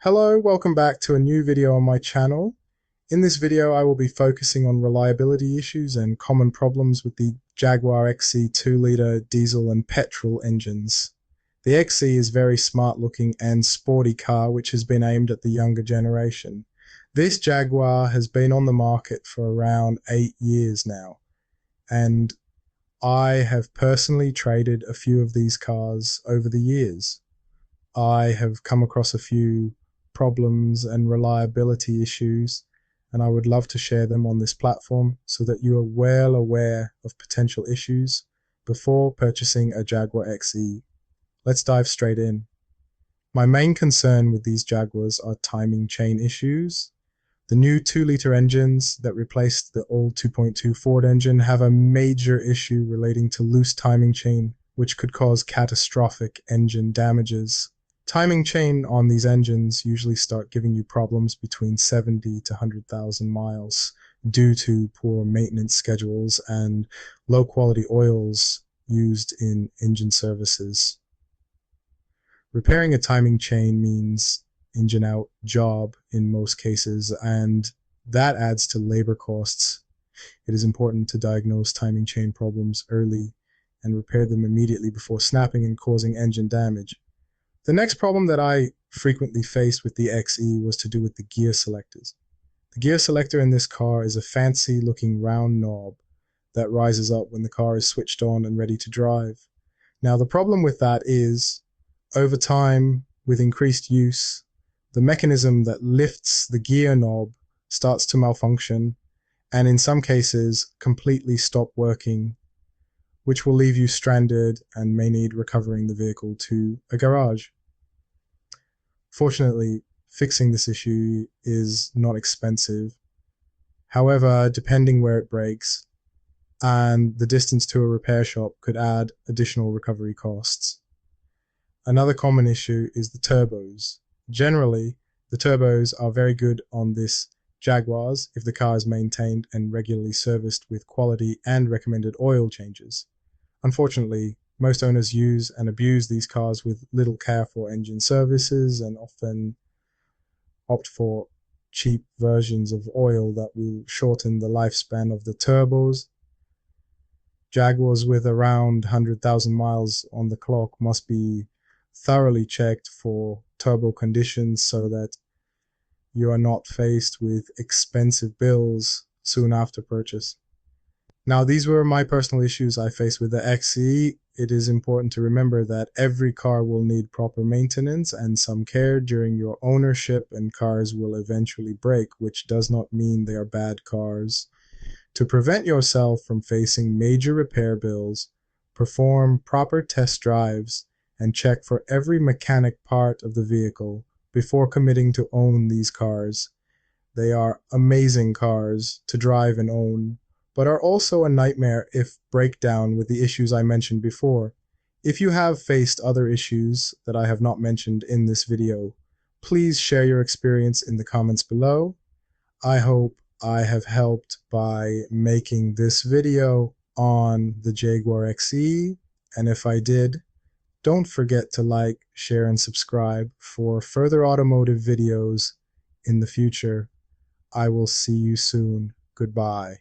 Hello, welcome back to a new video on my channel. In this video I will be focusing on reliability issues and common problems with the Jaguar XE 2-litre diesel and petrol engines. The XE is a very smart looking and sporty car which has been aimed at the younger generation. This Jaguar has been on the market for around 8 years now, and I have personally traded a few of these cars over the years. I have come across a few problems and reliability issues, and I would love to share them on this platform so that you are well aware of potential issues before purchasing a Jaguar XE. Let's dive straight in. My main concern with these Jaguars are timing chain issues. The new 2-litre engines that replaced the old 2.2 Ford engine have a major issue relating to loose timing chain, which could cause catastrophic engine damages. Timing chain on these engines usually start giving you problems between 70 to 100,000 miles due to poor maintenance schedules and low quality oils used in engine services. Repairing a timing chain means engine out job in most cases, and that adds to labor costs. It is important to diagnose timing chain problems early and repair them immediately before snapping and causing engine damage. The next problem that I frequently faced with the XE was to do with the gear selectors. The gear selector in this car is a fancy looking round knob that rises up when the car is switched on and ready to drive. Now the problem with that is, over time, with increased use, the mechanism that lifts the gear knob starts to malfunction and in some cases completely stop working, which will leave you stranded and may need recovering the vehicle to a garage. Fortunately, fixing this issue is not expensive. However, depending where it breaks and the distance to a repair shop could add additional recovery costs. Another common issue is the turbos. Generally, the turbos are very good on this Jaguars if the car is maintained and regularly serviced with quality and recommended oil changes. Unfortunately, most owners use and abuse these cars with little care for engine services and often opt for cheap versions of oil that will shorten the lifespan of the turbos. Jaguars with around 100,000 miles on the clock must be thoroughly checked for turbo conditions so that you are not faced with expensive bills soon after purchase. Now, these were my personal issues I faced with the XE. It is important to remember that every car will need proper maintenance and some care during your ownership, and cars will eventually break, which does not mean they are bad cars. To prevent yourself from facing major repair bills, perform proper test drives and check for every mechanic part of the vehicle before committing to own these cars. They are amazing cars to drive and own, but are also a nightmare if breakdown with the issues I mentioned before. If you have faced other issues that I have not mentioned in this video, please share your experience in the comments below. I hope I have helped by making this video on the Jaguar XE, and if I did, don't forget to like, share, and subscribe for further automotive videos in the future. I will see you soon. Goodbye.